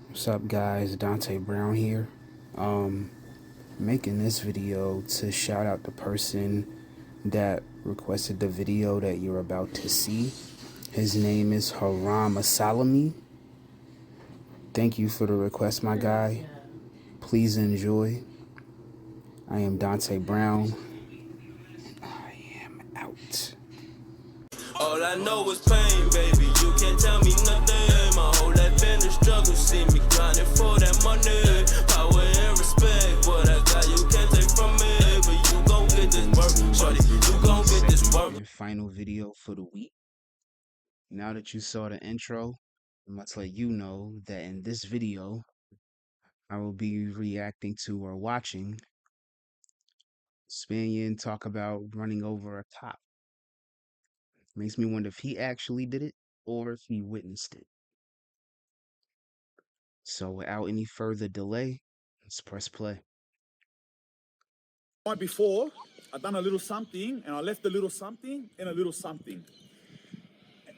What's up, guys? Dante Brown here. Um, Making this video to shout out the person that requested the video that you're about to see. His name is Haram Asalami. Thank you for the request, my guy. Please enjoy. I am Dante Brown. I am out. All I know is pain, baby. You can't tell me nothing. My whole life in the struggle. See me grinding for that money. Power and respect. What I got, you can't take from me. But you gon' get this work, shorty. You gon' get this work. And final video for the week. Now that you saw the intro, I must let you know that in this video, I will be reacting to or watching Spanian talk about running over a cop. Makes me wonder if he actually did it or if he witnessed it. So without any further delay, let's press play. Night before, I done a little something, and I left a little something and a little something.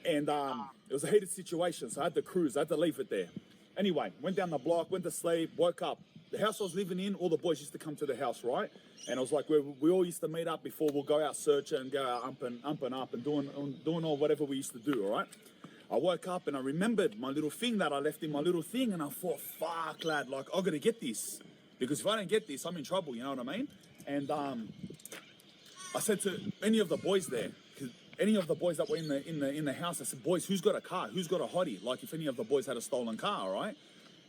And it was a heated situation, so I had to cruise. I had to leave it there. Anyway, went down the block, went to sleep, woke up. The house I was living in, all the boys used to come to the house, right? And it was like we all used to meet up before we'll go out searching and go out up and doing all whatever we used to do, all right? I woke up and I remembered my little thing that I left in my little thing, and I thought, fuck, lad, like, I gotta get this. Because if I don't get this, I'm in trouble, you know what I mean? And I said to any of the boys there, any of the boys that were in the house, I said, boys, who's got a car? Who's got a hottie? Like if any of the boys had a stolen car, right?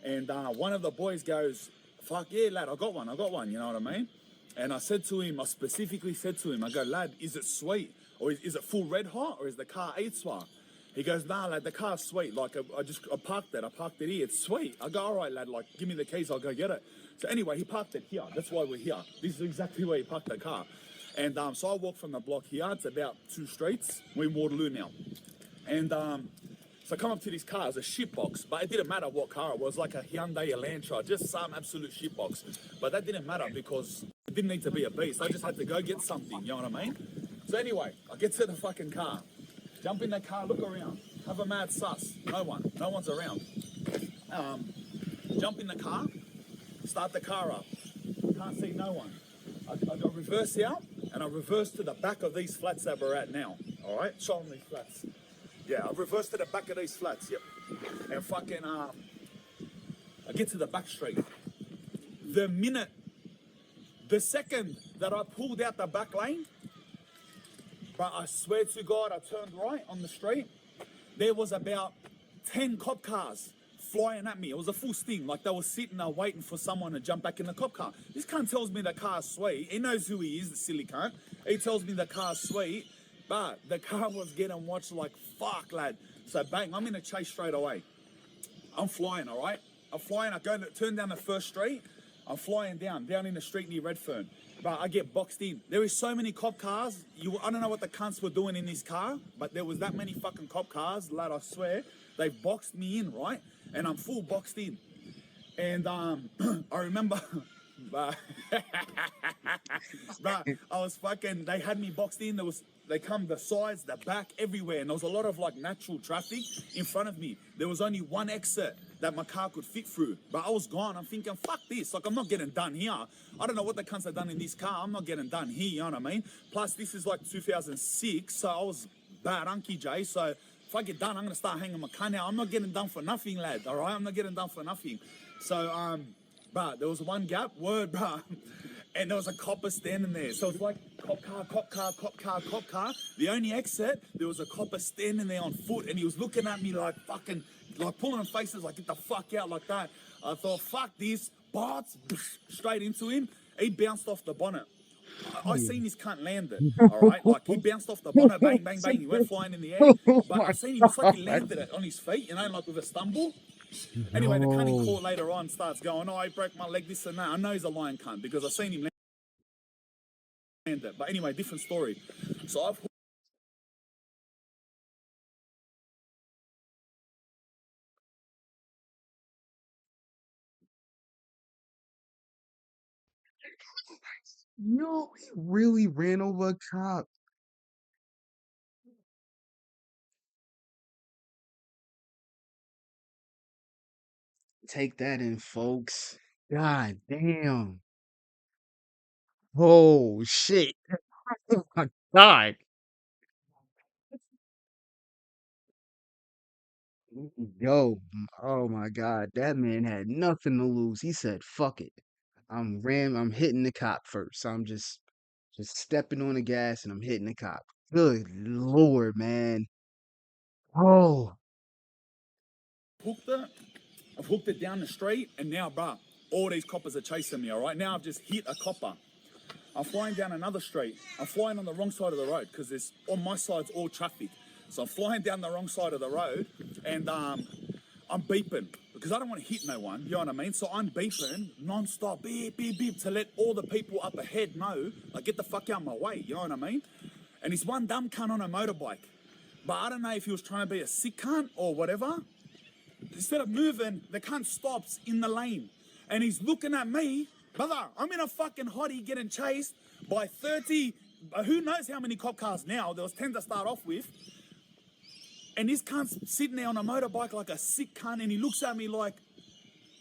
And one of the boys goes, fuck yeah, lad, I got one, you know what I mean? And I said to him, I specifically said to him, I go, lad, is it sweet? Or is it full red hot? Or is the car 8-swar? He goes, nah, lad, the car's sweet. Like, I parked it here. It's sweet. I go, all right, lad, like, give me the keys, I'll go get it. So anyway, he parked it here. That's why we're here. This is exactly where he parked the car. And so I walk from the block here. It's about 2 streets. We're in Waterloo now. And so I come up to this car. It's a shitbox, but it didn't matter what car it was, like a Hyundai Elantra, just some absolute shitbox. But that didn't matter because it didn't need to be a beast. I just had to go get something, you know what I mean? So anyway, I get to the fucking car, jump in the car, look around, have a mad sus. No one's around. Jump in the car, start the car up. Can't see no one. I got reverse out, and I reverse to the back of these flats that we're at now. All right, show them these flats. Yeah, I reversed to the back of these flats. Yep. And fucking, I get to the back street. The second that I pulled out the back lane, but I swear to God, I turned right on the street. There was about 10 cop cars flying at me. It was a full sting. Like they were sitting there waiting for someone to jump back in the cop car. This cunt tells me the car's sweet. He knows who he is, the silly cunt. He tells me the car's sweet, but the car was getting watched like fuck, lad. So bang, I'm in a chase straight away. I'm flying, all right? I'm flying. I go to turn down the first street. I'm flying down in the street near Redfern. But I get boxed in. There is so many cop cars. I don't know what the cunts were doing in this car, but there was that many fucking cop cars, lad, I swear. They boxed me in, right? And I'm full boxed in. And I remember, but I was fucking, they had me boxed in. They come the sides, the back, everywhere. And there was a lot of like natural traffic in front of me. There was only one exit that my car could fit through. But I was gone. I'm thinking, fuck this. Like, I'm not getting done here. I don't know what the cunts have done in this car. I'm not getting done here, you know what I mean? Plus, this is like 2006. So I was bad unky Jay. So if I get done, I'm going to start hanging my car now. I'm not getting done for nothing, lad. All right? I'm not getting done for nothing. So, but there was one gap, bro. And there was a copper standing there. So it's like cop car, cop car, cop car, cop car. The only exit, there was a copper standing there on foot, and he was looking at me like fucking, like pulling faces, like get the fuck out, like that. I thought, fuck this, but straight into him. He bounced off the bonnet. I seen his cunt land it, all right? Like, he bounced off the bonnet, bang, bang, bang. He went flying in the air. But I seen him, it's like he landed it on his feet, you know, like with a stumble. Anyway, the cunt in court later on starts going, oh, I broke my leg, this and that. I know he's a lying cunt because I seen him land it. But anyway, different story. So I've... Yo, he really ran over a cop. Take that in, folks. God damn. Oh shit. Oh my God. Yo, oh my God. That man had nothing to lose. He said, fuck it. I'm hitting the cop first. I'm just stepping on the gas and I'm hitting the cop. Good Lord, man. Oh, Hooked it. I've hooked it down the street, and now, bruh, all these coppers are chasing me, all right? Now I've just hit a copper. I'm flying down another street. I'm flying on the wrong side of the road because there's on my side's all traffic. So I'm flying down the wrong side of the road, and I'm beeping because I don't want to hit no one. You know what I mean? So I'm beeping non-stop, beep, beep, beep, to let all the people up ahead know, like, get the fuck out of my way. You know what I mean? And this one dumb cunt on a motorbike. But I don't know if he was trying to be a sick cunt or whatever. Instead of moving, the cunt stops in the lane. And he's looking at me. Brother, I'm in a fucking hottie getting chased by 30, who knows how many cop cars now. There was 10 to start off with. And this cunt's sitting there on a motorbike like a sick cunt. And he looks at me like,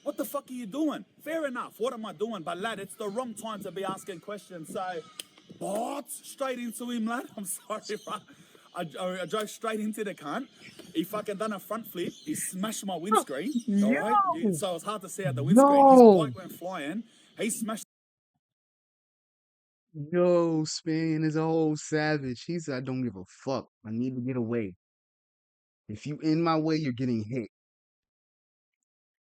what the fuck are you doing? Fair enough, what am I doing? But lad, it's the wrong time to be asking questions. So, what? Straight into him, lad. I'm sorry, bro. I drove straight into the cunt. He fucking done a front flip. He smashed my windscreen. All right. yo, So it was hard to see out the windscreen. His no, bike went flying. He smashed. yo, Spanian is a whole savage. He said, I don't give a fuck. I need to get away. If you in my way, you're getting hit.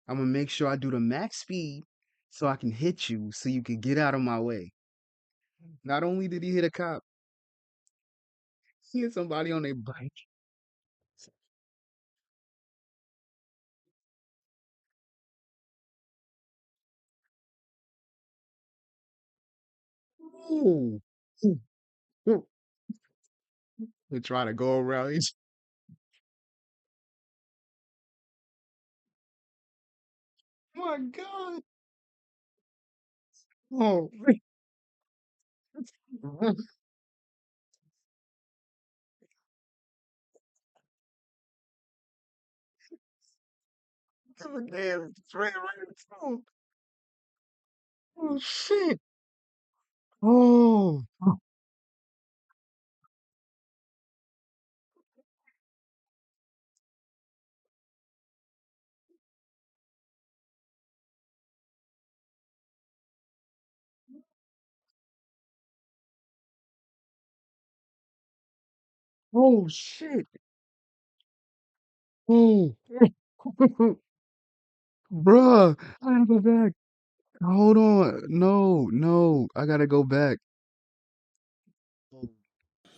I'm gonna make sure I do the max speed so I can hit you so you can get out of my way. Not only did he hit a cop, he hit somebody on their bike. Ooh. Ooh, ooh. They try to go around each. Oh my God. Oh, damn, it's right in the phone. Oh shit. Oh. Oh shit. Oh. Bruh, I gotta go back. Hold on. No, no, I gotta go back.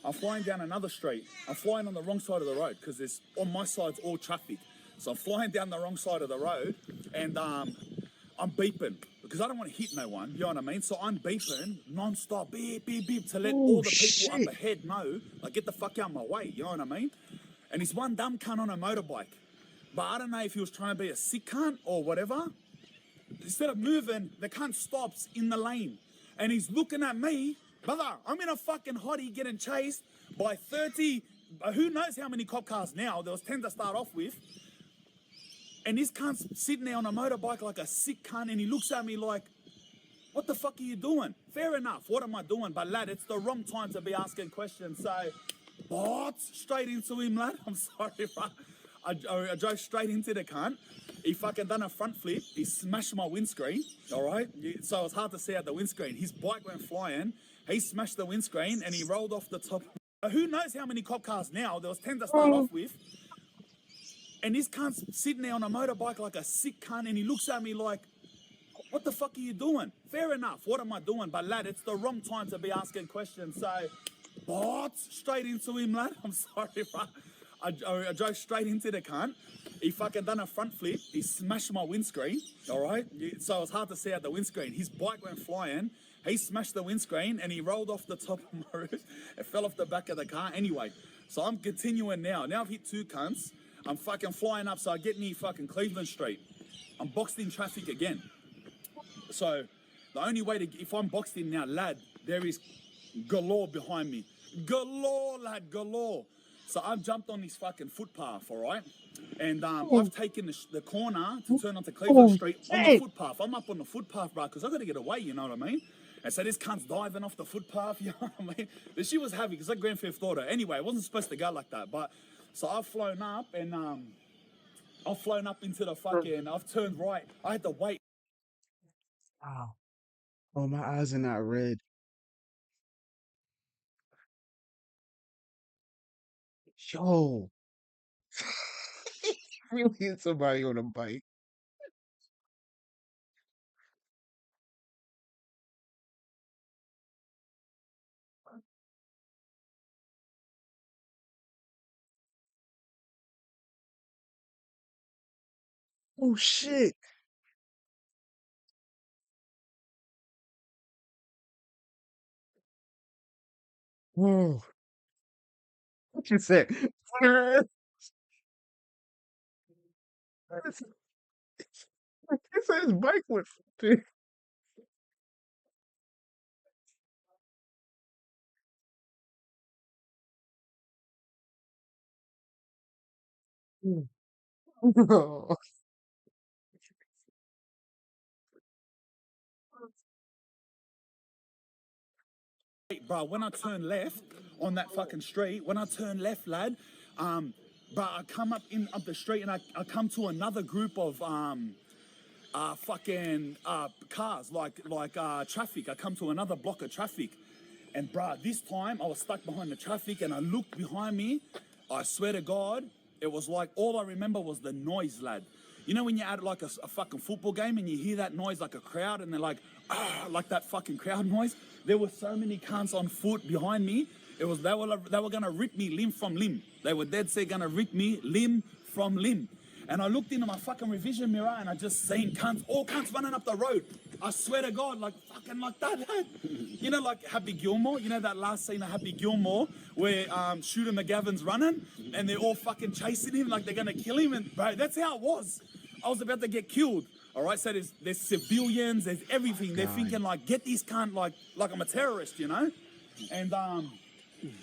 I'm flying down another street. I'm flying on the wrong side of the road because there's on my side's all traffic. So I'm flying down the wrong side of the road, and I'm beeping because I don't want to hit no one. You know what I mean? So I'm beeping non-stop, beep, beep, beep, to let Oh all the people up shit. ahead know, like, get the fuck out of my way. You know what I mean? And this one dumb cunt on a motorbike. But I don't know if he was trying to be a sick cunt or whatever. Instead of moving, the cunt stops in the lane. And he's looking at me. Brother, I'm in a fucking hottie getting chased by 30, who knows how many cop cars now. There was 10 to start off with. And this cunt's sitting there on a motorbike like a sick cunt. And he looks at me like, what the fuck are you doing? Fair enough, what am I doing? But lad, it's the wrong time to be asking questions. So, what? Straight into him, lad. I'm sorry, bro. I drove straight into the cunt. He fucking done a front flip. He smashed my windscreen. All right. So it was hard to see out the windscreen. His bike went flying. He smashed the windscreen and he rolled off the top. Who knows how many cop cars now? There was 10 to start Oh. off with. And this cunt's sitting there on a motorbike like a sick cunt. And he looks at me like, what the fuck are you doing? Fair enough, what am I doing? But lad, it's the wrong time to be asking questions. So, what? Straight into him, lad. I'm sorry, bro. I drove straight into the cunt. He fucking done a front flip. He smashed my windscreen. All right. So it was hard to see out the windscreen. His bike went flying. He smashed the windscreen and he rolled off the top of my roof. It fell off the back of the car. Anyway, so I'm continuing now. Now I've hit two cunts. I'm fucking flying up. So I get near fucking Cleveland Street. I'm boxed in traffic again. So the only way to, if I'm boxed in now, lad, there is galore behind me. Galore, lad, galore. So I've jumped on this fucking footpath, all right? And I've taken the corner to turn onto Cleveland Street on the footpath. I'm up on the footpath, bro, because I've got to get away, you know what I mean? And so this cunt's diving off the footpath, you know what I mean? The shit was heavy, because like Grand Theft Auto. Anyway, it wasn't supposed to go like that. But so I've flown up, and I've flown up into the fucking, I've turned right. I had to wait. Wow. Oh, my eyes are not red. Yo. Really hit somebody on a bike. Oh shit. Whoa. What you said? He said his bike went. Oh. Bro, when I turn left on that fucking street, when I turn left, lad, bro, I come up the street and I come to another group of fucking cars, like traffic. I come to another block of traffic. And bro, this time I was stuck behind the traffic and I looked behind me. I swear to God, it was like all I remember was the noise, lad. You know when you're at like a fucking football game and you hear that noise like a crowd and they're like, ah, like that fucking crowd noise? There were so many cunts on foot behind me. It was they were gonna rip me limb from limb. They were dead set gonna rip me limb from limb. And I looked into my fucking revision mirror and I just seen cunts, all cunts running up the road. I swear to God, like fucking like that, lad. You know, like Happy Gilmore. You know that last scene of Happy Gilmore where Shooter McGavin's running and they're all fucking chasing him like they're gonna kill him. And bro, that's how it was. I was about to get killed. All right, so there's civilians, there's everything. They're thinking like, get these cunt like I'm a terrorist, you know. And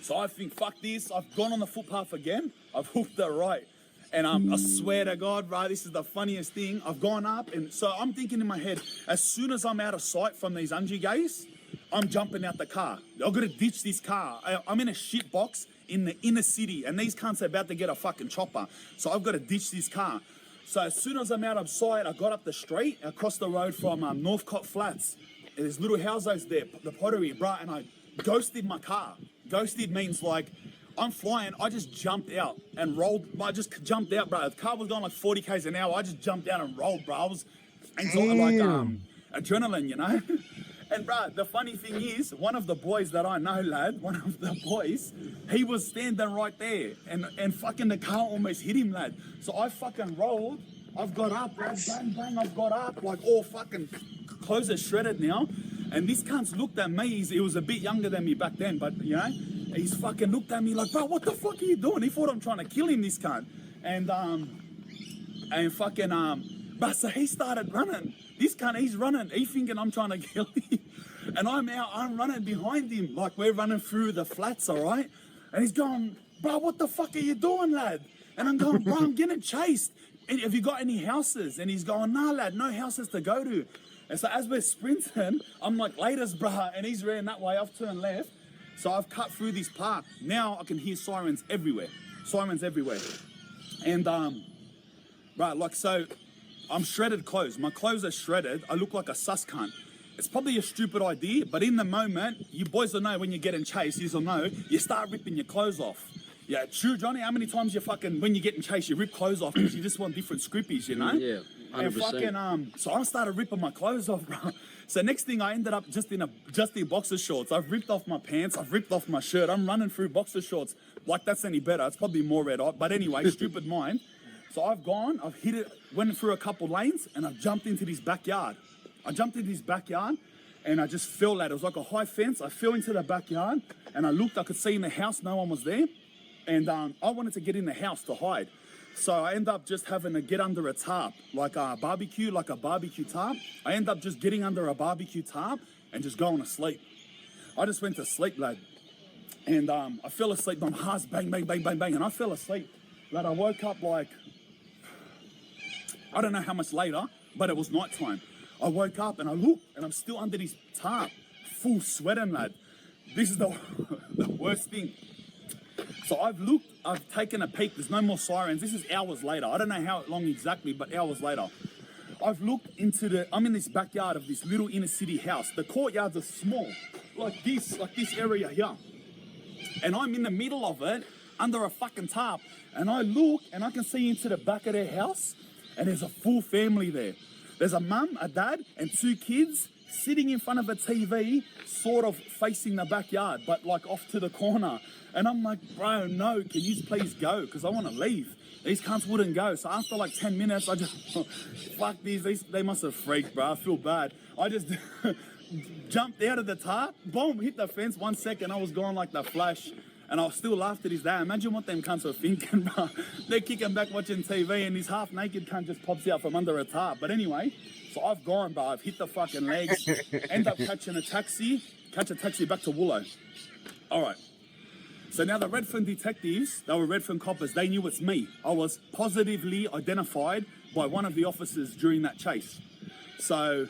so I think, fuck this. I've gone on the footpath again. I've hooked it right. And I swear to God, bro, this is the funniest thing. I've gone up, and so I'm thinking in my head, as soon as I'm out of sight from these Unji guys, I'm jumping out the car. I've got to ditch this car. I'm in a shit box in the inner city, and these cunts are about to get a fucking chopper. So I've got to ditch this car. So as soon as I'm out of sight, I got up the street, across the road from Northcott Flats. There's little houses there, the pottery, bro, and I ghosted my car. Ghosted means like, I'm flying, I just jumped out and rolled. I just jumped out, bro. The car was going like 40 k's an hour. I just jumped out and rolled, bro. I was like adrenaline, you know? And bro, the funny thing is, one of the boys that I know, lad, one of the boys, he was standing right there and fucking the car almost hit him, lad. So I fucking rolled, I've got up, lad, bang, bang, I've got up, like all fucking clothes are shredded now. And this cunt's looked at me, he was a bit younger than me back then, but you know, he's fucking looked at me like, bro, what the fuck are you doing? He thought I'm trying to kill him, this cunt. And fucking, but so he started running. This cunt, he's running. He thinking I'm trying to kill him. And I'm running behind him. Like we're running through the flats, all right? And he's going, bro, what the fuck are you doing, lad? And I'm going, bro, I'm getting chased. And have you got any houses? And he's going, nah, lad, no houses to go to. And so as we're sprinting, I'm like, latest, bro. And he's ran that way. I've turned left. So I've cut through this park. Now I can hear sirens everywhere. Sirens everywhere. And, right, like, so I'm shredded clothes. My clothes are shredded. I look like a sus cunt. It's probably a stupid idea, but in the moment, you boys will know when you're getting chased, you'll know, you start ripping your clothes off. Yeah, true, Johnny. How many times you fucking, when you're getting chased, you rip clothes off because you just want different scrippies, you know? Yeah, 100%. And fucking, so I started ripping my clothes off, bro. So next thing I ended up just in boxer shorts. I've ripped off my pants. I've ripped off my shirt. I'm running through boxer shorts. Like that's any better. It's probably more red hot. But anyway, stupid mind. So I've gone, I've hit it, went through a couple lanes and I've jumped into this backyard. I jumped into this backyard and I just fell that. It was like a high fence. I fell into the backyard and I looked, I could see in the house, no one was there. And I wanted to get in the house to hide. So I end up just having to get under a tarp, like a barbecue tarp. I end up just getting under a barbecue tarp and just going to sleep. I just went to sleep, lad. And I fell asleep. My heart's bang, bang, bang, bang, bang. And I fell asleep. Like I woke up like, I don't know how much later, but it was nighttime. I woke up and I looked and I'm still under this tarp, full sweating, lad. This is the worst thing. So I've looked, I've taken a peek. There's no more sirens. This is hours later. I don't know how long exactly, but hours later. I've looked into I'm in this backyard of this little inner city house. The courtyards are small, like this area here. And I'm in the middle of it, under a fucking tarp. And I look and I can see into the back of their house and there's a full family there. There's a mum, a dad, and 2 kids sitting in front of a TV, sort of facing the backyard, but like off to the corner. And I'm like, bro, no, can you please go? Because I want to leave. These cunts wouldn't go. So after like 10 minutes, I just, fuck these, they must have freaked, bro. I feel bad. I just jumped out of the tarp, boom, hit the fence. 1 second, I was gone like the flash. And I still laughed at his dad. Imagine what them cunts are thinking, bro. They're kicking back watching TV and this half-naked cunt just pops out from under a tarp. But anyway, so I've gone, bro. I've hit the fucking legs. End up catch a taxi back to Woolo. All right. So now the Redfern detectives, they were Redfern coppers. They knew it's me. I was positively identified by one of the officers during that chase. So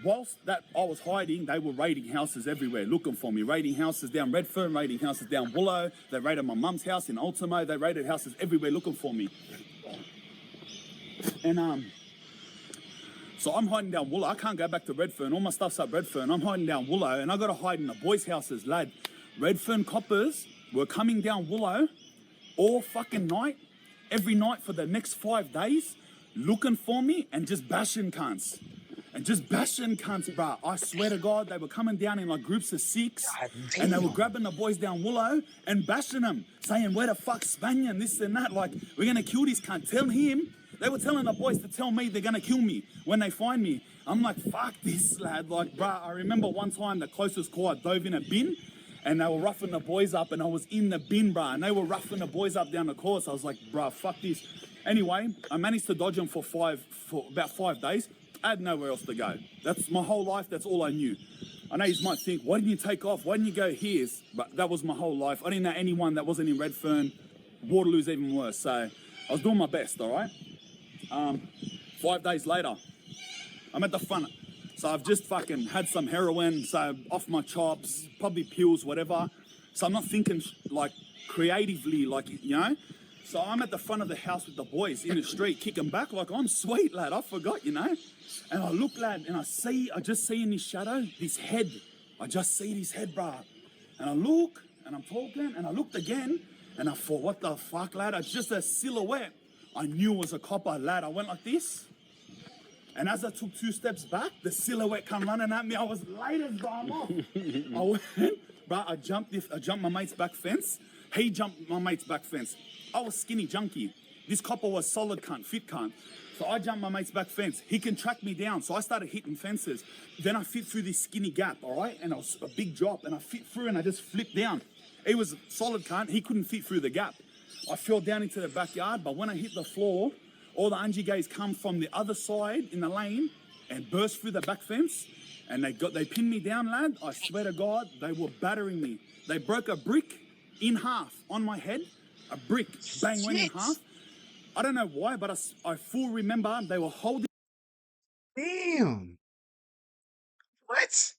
whilst that I was hiding, they were raiding houses everywhere, looking for me. Raiding houses down Redfern, raiding houses down Woolo. They raided my mum's house in Ultimo. They raided houses everywhere looking for me. And so I'm hiding down Woolo. I can't go back to Redfern. All my stuff's up Redfern. I'm hiding down Woolo, and I got to hide in the boys' houses, lad. Redfern coppers were coming down Woolo all fucking night, every night for the next 5 days, looking for me and just bashing cunts. And just bashing cunts, bruh. I swear to God, they were coming down in like groups of 6, and they were grabbing the boys down Woolo and bashing them, saying, where the fuck's Spanian, this and that, like, we're gonna kill this cunt. Tell him. They were telling the boys to tell me they're gonna kill me when they find me. I'm like, fuck this, lad. Like, bruh, I remember one time the closest call, I dove in a bin, and they were roughing the boys up, and I was in the bin, bruh, and they were roughing the boys up down the course. I was like, bruh, fuck this. Anyway, I managed to dodge them for about 5 days. I had nowhere else to go. That's my whole life. That's all I knew. I know you might think, why didn't you take off? Why didn't you go here? But that was my whole life. I didn't know anyone that wasn't in Redfern. Waterloo's even worse. So I was doing my best, all right? 5 days later, I'm at the front. So I've just fucking had some heroin, so off my chops, probably pills, whatever. So I'm not thinking like creatively, like, you know? So I'm at the front of the house with the boys in the street, kicking back like I'm sweet, lad. I forgot, you know? And I look, lad, and I just see in this shadow, this head. I just see this head, bruh. And I look, and I'm talking, and I looked again, and I thought, what the fuck, lad? It's just a silhouette. I knew it was a copper, lad. I went like this. And as I took 2 steps back, the silhouette come running at me. I was late as I'm off. I went, bruh, I jumped my mate's back fence. He jumped my mate's back fence. I was skinny junkie. This copper was solid cunt, fit cunt. So I jumped my mate's back fence. He can track me down. So I started hitting fences. Then I fit through this skinny gap, all right? And it was a big drop. And I fit through and I just flipped down. He was solid cunt. He couldn't fit through the gap. I fell down into the backyard. But when I hit the floor, all the Angie gays come from the other side in the lane and burst through the back fence. And they pinned me down, lad. I swear to God, they were battering me. They broke a brick in half on my head. A brick, bang, went in half. I don't know why, but I full remember they were holding. Damn. What?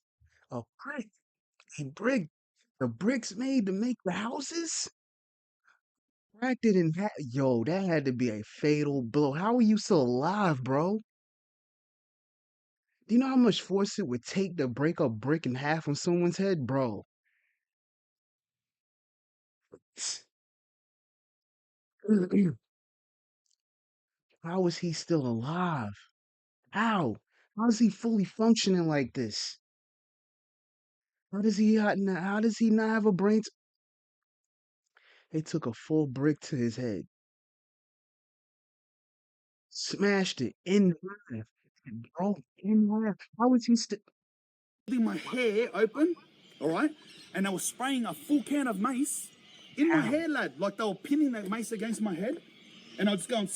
A brick. A brick. The bricks made to make the houses? Cracked it in half. Yo, that had to be a fatal blow. How are you still alive, bro? Do you know how much force it would take to break a brick in half from someone's head, bro? How is he still alive? How? How is he fully functioning like this? How does he not have a brain? They took a full brick to his head, smashed it in half, bro, in half. How is he still? My hair open, all right? And they were spraying a full can of mace in my hair, lad. Like they were pinning that mace against my head. And I was going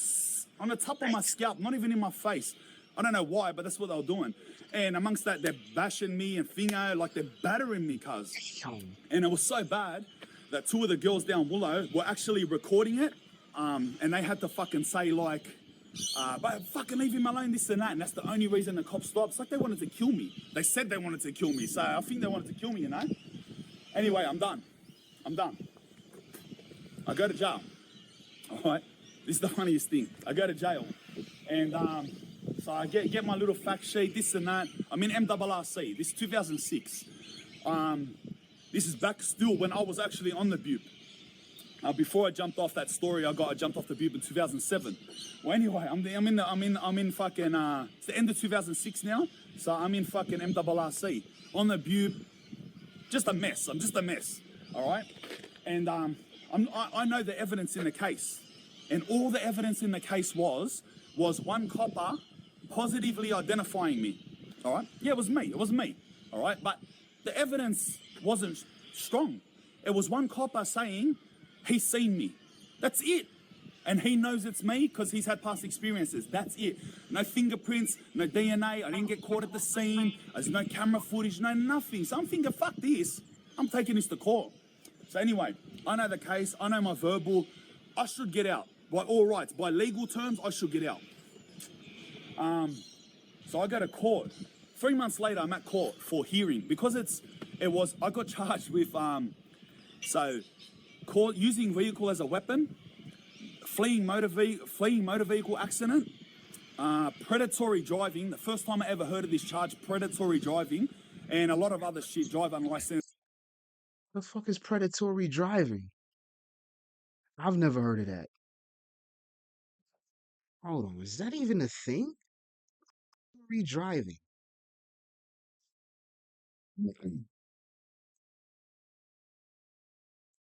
on the top of my scalp, not even in my face. I don't know why, but that's what they were doing. And amongst that, they're bashing me and finger, like they're battering me, cuz. And it was so bad. that two of the girls down Willow were actually recording it, and they had to fucking say like, but fucking leave him alone, this and that, and that's the only reason the cops stopped. It's like they wanted to kill me. They said they wanted to kill me, so I think they wanted to kill me, you know? Anyway, I'm done. I go to jail, all right? This is the funniest thing. I go to jail, and so I get my little fact sheet, this and that. I'm in MRRC, this is 2006. This is back still when I was actually on the Butte. Before I jumped off that story, I jumped off the Butte in 2007. Well, anyway, I'm in fucking it's the end of 2006 now, so I'm in fucking MRRC on the Butte. Just a mess. I'm just a mess. All right, and I know the evidence in the case, and all the evidence in the case was one copper positively identifying me. All right, yeah, it was me. All right, but the evidence wasn't strong. It was one copper saying he's seen me. That's it. And he knows it's me because he's had past experiences. That's it. No fingerprints, no DNA. I didn't get caught at the scene. There's no camera footage, no nothing. So I'm thinking, fuck this. I'm taking this to court. So anyway, I know the case. I know my verbal. I should get out. By all rights, by legal terms, I should get out. So I go to court. 3 months later, I'm at court for hearing because I got charged with using vehicle as a weapon, fleeing motor vehicle accident, predatory driving. The first time I ever heard of this charge, predatory driving, and a lot of other shit, drive unlicensed. The fuck is predatory driving? I've never heard of that. Hold on, is that even a thing? Predatory driving.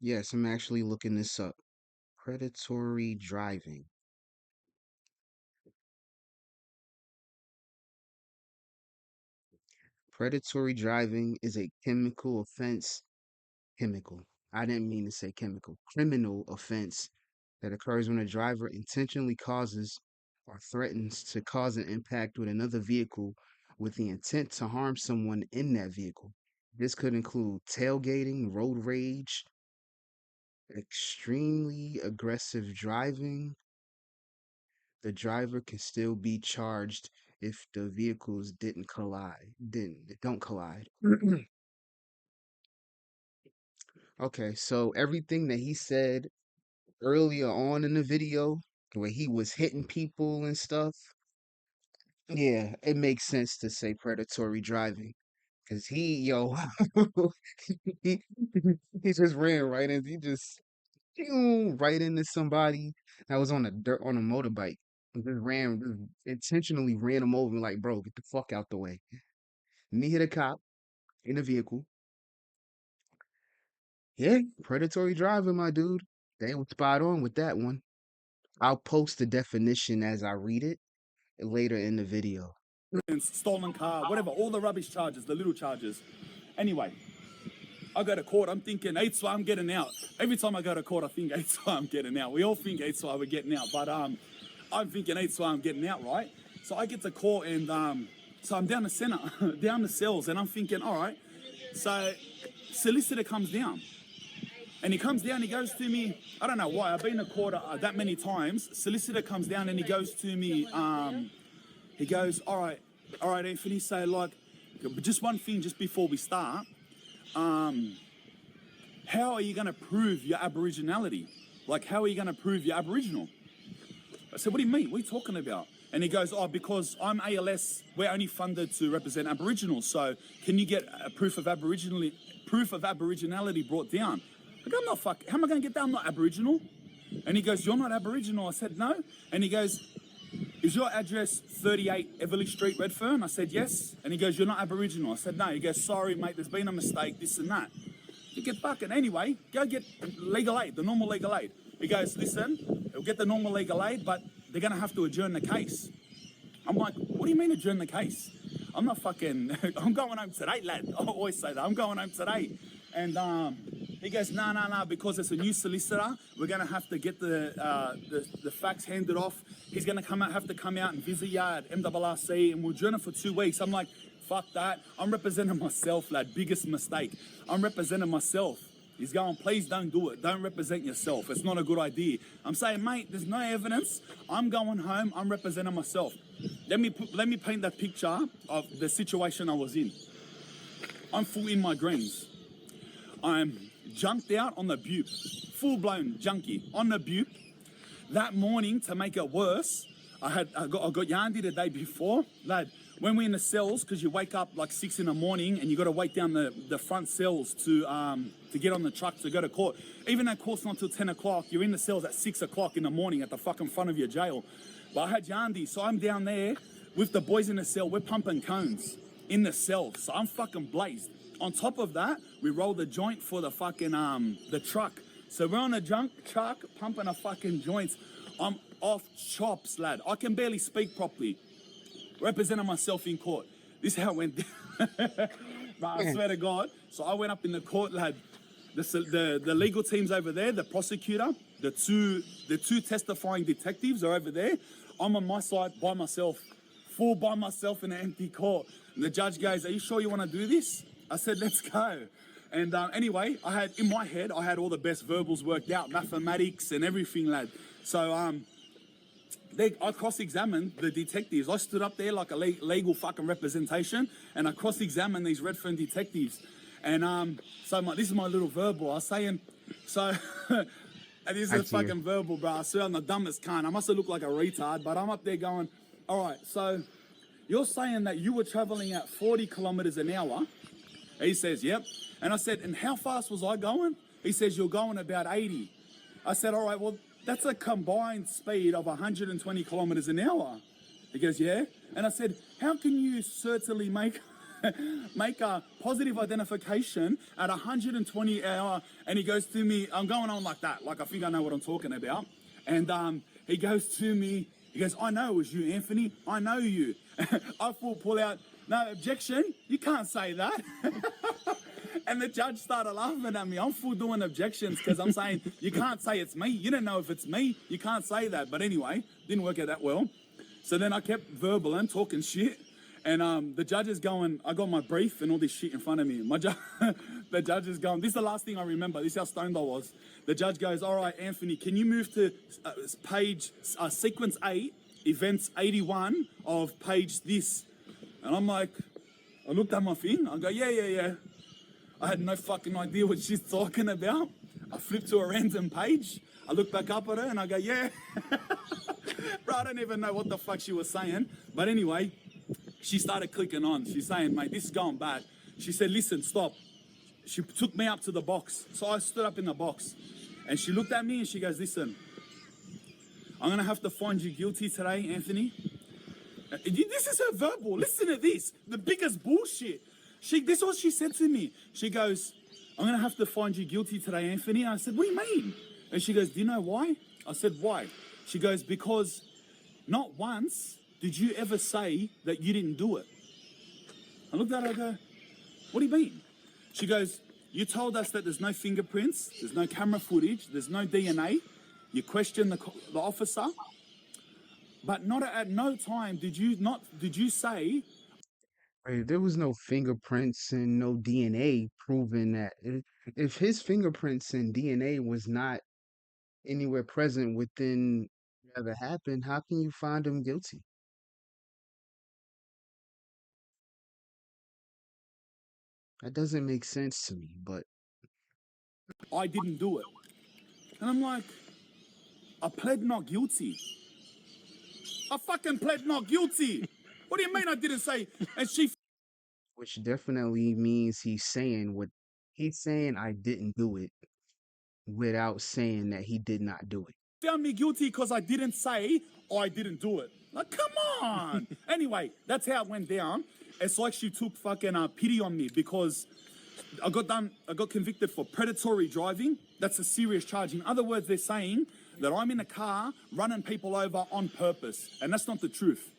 Yes, I'm actually looking this up. Predatory driving. Predatory driving is a chemical offense. Chemical. I didn't mean to say chemical. Criminal offense that occurs when a driver intentionally causes or threatens to cause an impact with another vehicle with the intent to harm someone in that vehicle. This could include tailgating, road rage, extremely aggressive driving. The driver can still be charged if the vehicles don't collide. Okay, so everything that he said earlier on in the video, where he was hitting people and stuff, yeah, it makes sense to say predatory driving. Cause he he, he just ran right in, he just right into somebody that was on a motorbike. Just intentionally ran him over, like, bro, get the fuck out the way. And he hit a cop in a vehicle. Yeah, predatory driving, my dude. They were spot on with that one. I'll post the definition as I read it later in the video. Stolen car, whatever, all the rubbish charges, the little charges. Anyway, I go to court, I'm thinking, I'm getting out. Every time I go to court, I think I'm getting out. We all think we're getting out, but I'm thinking I'm getting out, right? So I get to court and so I'm down the center, down the cells, and I'm thinking, all right. So solicitor comes down. And he comes down, he goes to me, I don't know why, I've been to court that many times. Solicitor comes down and he goes to me, he goes, all right, Anthony, so like, just one thing just before we start, how are you going to prove your Aboriginality? Like, how are you going to prove you're Aboriginal? I said, what do you mean? What are you talking about? And he goes, oh, because I'm ALS, we're only funded to represent Aboriginals, so can you get a proof of Aboriginality brought down? Like, I'm not how am I going to get that? I'm not Aboriginal. And he goes, you're not Aboriginal? I said, no. And he goes, is your address 38 Everleigh Street, Redfern? I said, yes. And he goes, you're not Aboriginal? I said, no. He goes, sorry, mate, there's been a mistake, this and that. You get fucking, anyway, go get legal aid, the normal legal aid. He goes, listen, we'll get the normal legal aid, but they're going to have to adjourn the case. I'm like, what do you mean adjourn the case? I'm not fucking, I'm going home today, lad. I always say that, I'm going home today. And he goes, no, because it's a new solicitor, we're going to have to get the facts handed off. He's going to have to come out and visit you at MRRC, and we'll adjourn it for 2 weeks. I'm like, fuck that. I'm representing myself, lad. Biggest mistake. I'm representing myself. He's going, please don't do it. Don't represent yourself. It's not a good idea. I'm saying, mate, there's no evidence. I'm going home. I'm representing myself. Let me paint that picture of the situation I was in. I'm full in my greens. I'm junked out on the butte. Full-blown junkie on the butte. That morning, to make it worse, I got yandy the day before. Lad, when we're in the cells, because you wake up like 6 in the morning and you got to wait down the front cells to get on the truck to go to court. Even though court's not till 10 o'clock, you're in the cells at 6 o'clock in the morning at the fucking front of your jail. But I had yandy, so I'm down there with the boys in the cell. We're pumping cones in the cell, so I'm fucking blazed. On top of that, we rolled the joint for the fucking the truck. So we're on a truck pumping a fucking joints. I'm off chops, lad. I can barely speak properly. Representing myself in court. This is how it went down. But I swear to God. So I went up in the court, lad. The legal team's over there, the prosecutor, the two testifying detectives are over there. I'm on my side by myself, full by myself in an empty court. And the judge goes, "Are you sure you want to do this?" I said, "Let's go." And anyway, in my head, I had all the best verbals worked out, mathematics and everything, lad. So I cross-examined the detectives. I stood up there like a legal fucking representation, and I cross-examined these Redfern detectives. And this is my little verbal. I was saying, so, and this is a fucking verbal, bro. I swear I'm the dumbest cunt. I must have looked like a retard, but I'm up there going, all right, so you're saying that you were traveling at 40 kilometers an hour? He says, yep. And I said, and how fast was I going? He says, you're going about 80. I said, all right, well, that's a combined speed of 120 kilometers an hour. He goes, yeah. And I said, how can you certainly make a positive identification at 120 hour? And he goes to me, I'm going on like that, like I think I know what I'm talking about. And he goes to me, he goes, I know it was you, Anthony. I know you. I pull out, no objection. You can't say that. And the judge started laughing at me. I'm full doing objections because I'm saying, you can't say it's me. You don't know if it's me. You can't say that. But anyway, didn't work out that well. So then I kept verbaling, talking shit. And the judge is going, I got my brief and all this shit in front of me. The judge is going, this is the last thing I remember. This is how stoned I was. The judge goes, all right, Anthony, can you move to page, sequence 8, events 81 of page this? And I'm like, I looked at my thing. I go, yeah. I had no fucking idea what she's talking about. I flipped to a random page. I look back up at her and I go, yeah. Bro, I don't even know what the fuck she was saying. But anyway, she started clicking on. She's saying, mate, this is going bad. She said, listen, stop. She took me up to the box. So I stood up in the box. And she looked at me and she goes, listen, I'm going to have to find you guilty today, Anthony. This is her verbal. Listen to this. The biggest bullshit. This is what she said to me. She goes, I'm going to have to find you guilty today, Anthony. And I said, what do you mean? And she goes, do you know why? I said, why? She goes, because not once did you ever say that you didn't do it. I looked at her and I go, what do you mean? She goes, you told us that there's no fingerprints, there's no camera footage, there's no DNA. You questioned the officer. But not at no time did you say... Right, there was no fingerprints and no DNA proving that. If his fingerprints and DNA was not anywhere present within whatever happened, how can you find him guilty? That doesn't make sense to me, but I didn't do it. And I'm like, I pled not guilty. I fucking pled not guilty. What do you mean I didn't say? And she... which definitely means he's saying I didn't do it without saying that he did not do it. found me guilty because I didn't say I didn't do it. Like, come on. Anyway, that's how it went down. It's like she took fucking pity on me because I got convicted for predatory driving. That's a serious charge. In other words, they're saying that I'm in a car running people over on purpose. And that's not the truth.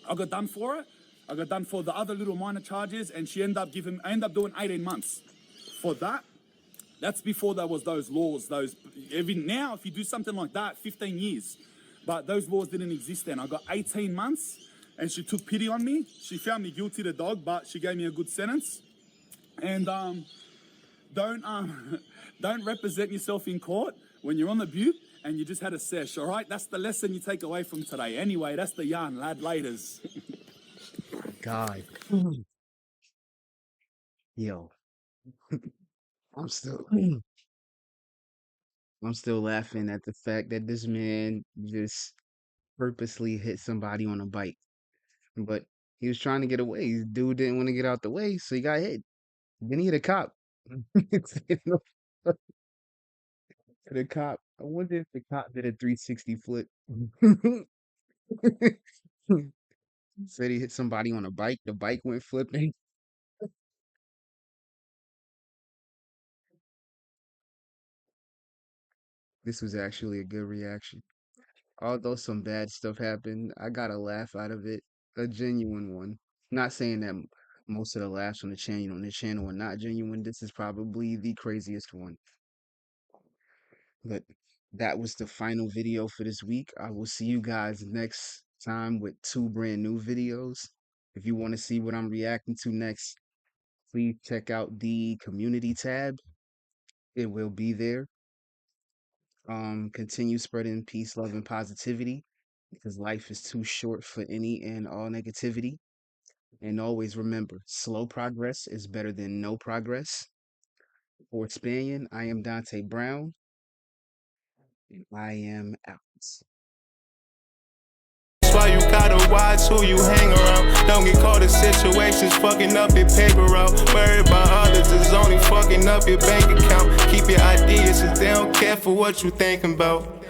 I got done for it. I got done for the other little minor charges, and I ended up doing 18 months for that. That's before there was those laws. Now, if you do something like that, 15 years. But those laws didn't exist then. I got 18 months, and she took pity on me. She found me guilty, the dog, but she gave me a good sentence. And don't don't represent yourself in court when you're on the butte and you just had a sesh. All right, that's the lesson you take away from today. Anyway, that's the yarn, lad. Laters. God. Yo, I'm still I'm still laughing at the fact that this man just purposely hit somebody on a bike. But he was trying to get away. Dude didn't want to get out the way, so he got hit. Then he hit a cop. The cop. I wonder if the cop did a 360 flip. Said he hit somebody on a bike. The bike went flipping. This was actually a good reaction. Although some bad stuff happened, I got a laugh out of it. A genuine one. Not saying that most of the laughs on the channel are not genuine. This is probably the craziest one. But that was the final video for this week. I will see you guys next time with 2 brand new videos. If you want to see what I'm reacting to next, please check out the community tab. It will be there. Continue spreading peace, love, and positivity because life is too short for any and all negativity. And always remember, slow progress is better than no progress. For Spanian, I am Dante Brown, and I am out. That's why you gotta watch who you hang around. Don't get caught in situations fucking up your paper route. Worry about others is only fucking up your bank account. Keep your ideas if they don't care for what you thinking about.